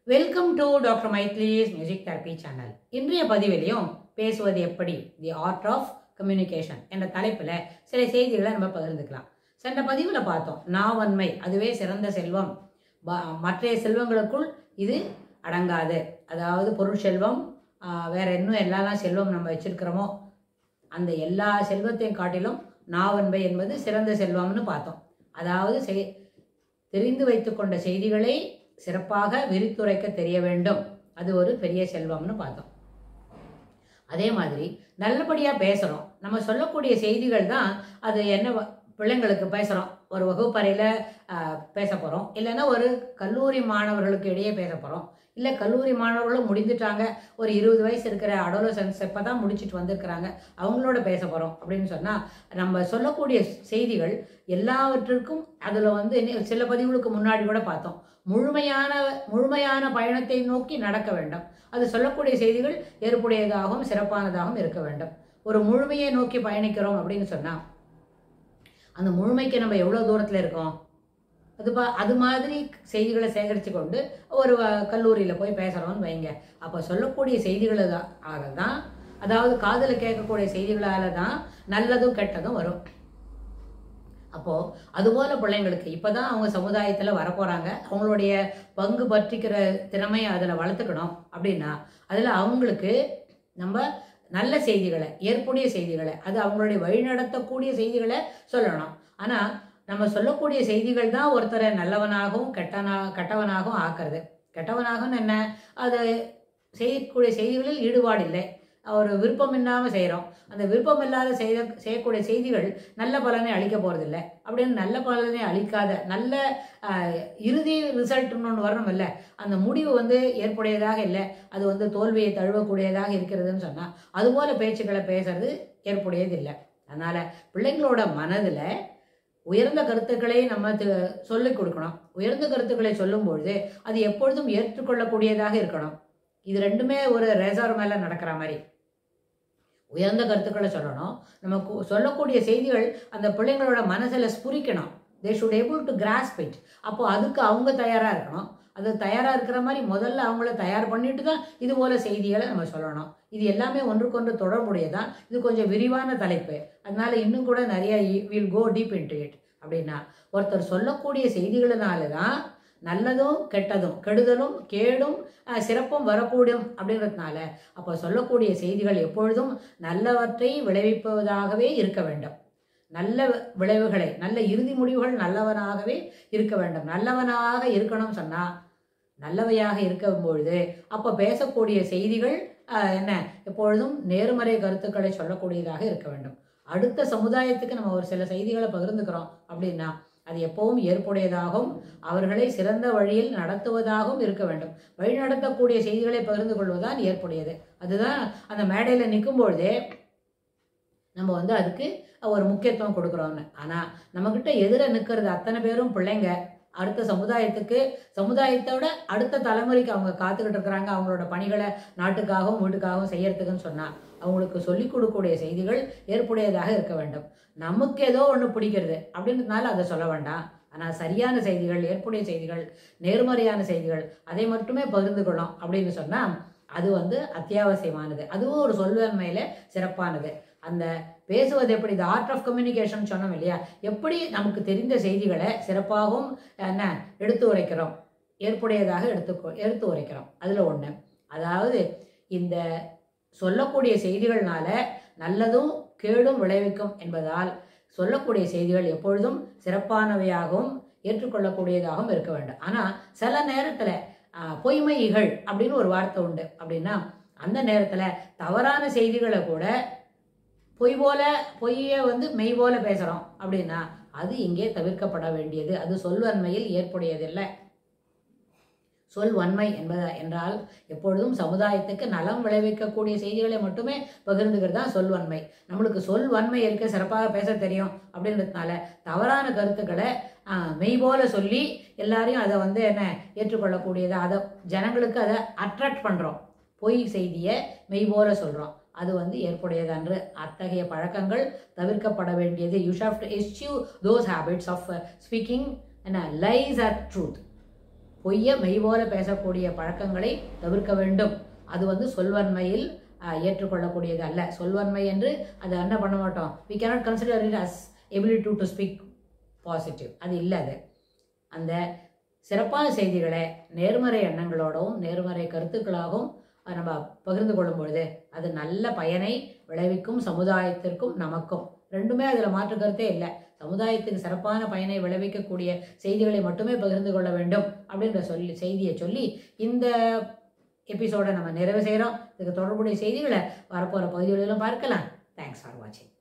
Welcome to doctor Mythili's music therapy channel. இன்றைய பதிவிலையும் பேசுவது எப்படி தி ஆர்ட் ஆஃப் கம்யூனிகேஷன் என்ற தலைப்பில் சில செய்திகளை நம்ம பகிர்ந்துக்கலாம். சென்ற பதிவில் பார்த்தோம், நாவன்மை அதுவே சிறந்த செல்வம், மற்ற செல்வங்களுக்குள் இது அடங்காது. அதாவது பொருள் செல்வம், வேற இன்னும் எல்லா செல்வம் நம்ம வச்சிருக்கிறோமோ அந்த எல்லா செல்வத்தையும் காட்டிலும் நாவன்மை என்பது சிறந்த செல்வம்னு பார்த்தோம். அதாவது தெரிந்து வைத்துக்கொண்ட செய்திகளை சிறப்பாக விரித்துரைக்க தெரிய வேண்டும், அது ஒரு பெரிய செல்வம்னு பார்த்தோம். அதே மாதிரி நல்லபடியா பேசுறோம், நம்ம சொல்லக்கூடிய செய்திகள் தான் அது. என்ன பிள்ளைங்களுக்கு பேசுறோம், ஒரு வகுப்பறையில பேச போறோம், இல்லைன்னா ஒரு கல்லூரி மாணவர்களுக்கு இடையே பேச போறோம், இல்லை கல்லூரி மாணவர்களும் முடிந்துட்டாங்க, ஒரு 20 வயசு இருக்கிற அடோலசன்ஸ் இப்பதான் முடிச்சுட்டு வந்திருக்கிறாங்க, அவங்களோட பேச போறோம் அப்படின்னு சொன்னா நம்ம சொல்லக்கூடிய செய்திகள் எல்லாவற்றிற்கும் அதுல சில பதிவுகளுக்கு முன்னாடி கூட பார்த்தோம், முழுமையான பயணத்தை நோக்கி நடக்க வேண்டும். அது சொல்லக்கூடிய செய்திகள் ஏற்புடையதாகவும் சிறப்பானதாகவும் இருக்க வேண்டும். ஒரு முழுமையை நோக்கி பயணிக்கிறோம் அப்படின்னு சொன்னா அந்த முழுமைக்கு நம்ம எவ்வளவு தூரத்துல இருக்கோம், அது மாதிரி செய்திகளை சேகரித்து கொண்டு ஒரு கல்லூரியில போய் பேசுறோம்னு வைங்க. அப்ப சொல்லக்கூடிய செய்திகளால தான், அதாவது காதுல கேட்கக்கூடிய செய்திகளால தான் நல்லதும் கெட்டதும் வரும். அப்போ அதுபோல பிள்ளைங்களுக்கு இப்பதான் அவங்க சமுதாயத்துல வரப்போறாங்க, அவங்களுடைய பங்கு பற்றிக்கிற திறமையை அதுல வளர்த்துக்கணும். அப்படின்னா அதுல அவங்களுக்கு நம்ம நல்ல செய்திகளை, ஏற்புடைய செய்திகளை, அது அவங்களுடைய வழிநடத்தக்கூடிய செய்திகளை சொல்லணும். ஆனா நம்ம சொல்லக்கூடிய செய்திகள் தான் ஒருத்தரை நல்லவனாகவும் கெட்டவனாகவும் ஆக்குறது. கெட்டவனாகவும் என்ன, அது செய்யக்கூடிய செய்திகளில் ஈடுபாடு இல்லை, ஒரு விருப்பம் இல்லாமல் செய்கிறோம். அந்த விருப்பம் இல்லாத செய்யக்கூடிய செய்திகள் நல்ல பலனை அளிக்க போறதில்லை. அப்படின்னு நல்ல பலனை அளிக்காத நல்ல இறுதி ரிசல்ட்னு ஒன்று வரணும் இல்லை, அந்த முடிவு ஏற்புடையதாக இல்லை, அது தோல்வியை தழுவக்கூடியதாக இருக்கிறதுன்னு சொன்னால் அதுபோல பேச்சுக்களை பேசுறது ஏற்புடையது இல்லை. அதனால பிள்ளைங்களோட மனதில் உயர்ந்த கருத்துக்களை நம்ம சொல்லிக் கொடுக்கணும். உயர்ந்த கருத்துக்களை சொல்லும் பொழுது அது எப்பொழுதும் ஏற்றுக்கொள்ளக்கூடியதாக இருக்கணும். இது ரெண்டுமே ஒரு ரேசார் மேல நடக்கிற மாதிரி. உயர்ந்த கருத்துக்களை சொல்லணும், நமக்கு சொல்லக்கூடிய செய்திகள் அந்த பிள்ளைங்களோட மனசுல ஸ்புரிக்கணும். They should able to grasp it. அப்போ அதுக்கு அவங்க தயாரா இருக்கணும். அது தயாரா இருக்கிற மாதிரி முதல்ல அவங்கள தயார் பண்ணிட்டு தான் இது போல செய்திகளை நம்ம சொல்லணும். இது எல்லாமே ஒன்றுக்கொன்று தொடர்புடையதான். இது கொஞ்சம் விரிவான தலைப்பு, அதனால இன்னும் கூட நிறைய will go deep into it. அப்படின்னா ஒருத்தர் சொல்லக்கூடிய செய்திகளினால தான் நல்லதும் கெட்டதும், கெடுதலும் கேடும் சிறப்பும் வரக்கூடும் அப்படிங்கிறதுனால அப்போ சொல்லக்கூடிய செய்திகள் எப்பொழுதும் நல்லவற்றை விளைவிப்பதாகவே இருக்க வேண்டும். நல்ல விளைவுகளை, நல்ல இறுதி முடிவுகள் நல்லவனாகவே இருக்க வேண்டும். நல்லவனாக இருக்கணும் சொன்னா நல்லவையாக இருக்கும் பொழுது அப்ப பேசக்கூடிய செய்திகள் என்ன, எப்பொழுதும் நேர்மறை கருத்துக்களை சொல்லக்கூடியதாக இருக்க வேண்டும். அடுத்த சமுதாயத்துக்கு நம்ம ஒரு சில செய்திகளை பகிர்ந்துக்கிறோம் அப்படின்னா அது எப்பவும் ஏற்புடையதாகவும் அவர்களை சிறந்த வழியில் நடத்துவதாகவும் இருக்க வேண்டும். வழி நடத்தக்கூடிய செய்திகளை பகிர்ந்து கொள்வதுதான் ஏற்புடையது. அதுதான் அந்த மேடையில நிற்கும் பொழுதே நம்ம அதுக்கு ஒரு முக்கியத்துவம் கொடுக்குறோம்னு. ஆனா நம்ம கிட்ட எதிர நிற்கிறது அத்தனை பேரும் பிள்ளைங்க, அடுத்த சமுதாயத்தோட அடுத்த தலைமுறைக்கு அவங்க காத்துக்கிட்டு இருக்கிறாங்க, அவங்களோட பணிகளை நாட்டுக்காகவும் வீட்டுக்காகவும் செய்யறதுக்குன்னு சொன்னா அவங்களுக்கு சொல்லிக் கொடுக்கக்கூடிய செய்திகள் ஏற்புடையதாக இருக்க வேண்டும். நமக்கு ஏதோ ஒன்று பிடிக்கிறது அப்படின்றதுனால அதை சொல்ல வேண்டாம். ஆனால் சரியான செய்திகள், ஏற்புடைய செய்திகள், நேர்மறையான செய்திகள் அதை மட்டுமே பகிர்ந்து கொள்ளும் அப்படின்னு சொன்னா அது அத்தியாவசியமானது. அதுவும் ஒரு சொல்வன்மையில சிறப்பானது. அந்த பேசுவது எப்படி, தி ஆர்ட் ஆஃப் கம்யூனிகேஷன் சொன்னோம் இல்லையா, எப்படி நமக்கு தெரிந்த செய்திகளை சிறப்பாகவும் என்ன எடுத்து உரைக்கிறோம், ஏற்புடையதாக எடுத்து உரைக்கிறோம். அதுல ஒண்ணு, அதாவது இந்த சொல்லக்கூடிய செய்திகள்னால நல்லதும் கேடும் விளைவிக்கும் என்பதால் சொல்லக்கூடிய செய்திகள் எப்பொழுதும் சிறப்பானவையாகவும் ஏற்றுக்கொள்ளக்கூடியதாகவும் இருக்க வேண்டும். ஆனா சில நேரத்துல பொய்மை இகழ் அப்படின்னு ஒரு வார்த்தை உண்டு. அப்படின்னா அந்த நேரத்துல தவறான செய்திகளை கூட பொய்ய மெய் போல பேசுறோம் அப்படின்னா அது இங்கே தவிர்க்கப்பட வேண்டியது. அது சொல்வன்மையில் ஏற்புடையதில்லை. சொல்வன்மை என்றால் எப்பொழுதும் சமுதாயத்துக்கு நலம் விளைவிக்கக்கூடிய செய்திகளை மட்டுமே பகிர்ந்துக்கிறது தான் சொல்வன்மை. நம்மளுக்கு சொல்வன்மை இருக்க, சிறப்பாக பேச தெரியும் அப்படின்றதுனால தவறான கருத்துக்களை மெய் போல சொல்லி எல்லாரையும் அதை என்ன ஏற்றுக்கொள்ளக்கூடியதை, அதை ஜனங்களுக்கு அதை அட்ராக்ட் பண்றோம். பொய் செய்தியை மெய் போல சொல்றோம், அது ஏற்புடையது அன்று. அத்தகைய பழக்கங்கள் தவிர்க்கப்பட வேண்டியது. You shall to eschew those habits of speaking lies are truth. பொய்ய மெய் போல பேசக்கூடிய பழக்கங்களை தவிர்க்க வேண்டும். அது சொல்வன்மையில் ஏற்றுக்கொள்ளக்கூடியது அல்ல. சொல்வன்மை என்று அதை என்ன பண்ண மாட்டோம். we cannot consider it as ability to speak positive. அது இல்லை. அது அந்த சிறப்பான செய்திகளை நேர்மறை எண்ணங்களோடவும் நேர்மறை கருத்துக்களாகவும் நம்ம பகிர்ந்து கொள்ளும் பொழுது அது நல்ல பயனை விளைவிக்கும், சமுதாயத்திற்கும் நமக்கும். ரெண்டுமே அதில் மாற்று கருத்தே இல்லை. சமுதாயத்துக்கு சிறப்பான பயனை விளைவிக்கக்கூடிய செய்திகளை மட்டுமே பகிர்ந்து கொள்ள வேண்டும் அப்படின்ற செய்தியை சொல்லி இந்த எபிசோடை நம்ம நிறைவு செய்கிறோம். இதுக்கு தொடர்புடைய செய்திகளை வரப்போகிற பகுதிகளிலும் பார்க்கலாம். தேங்க்ஸ் ஃபார் வாட்சிங்.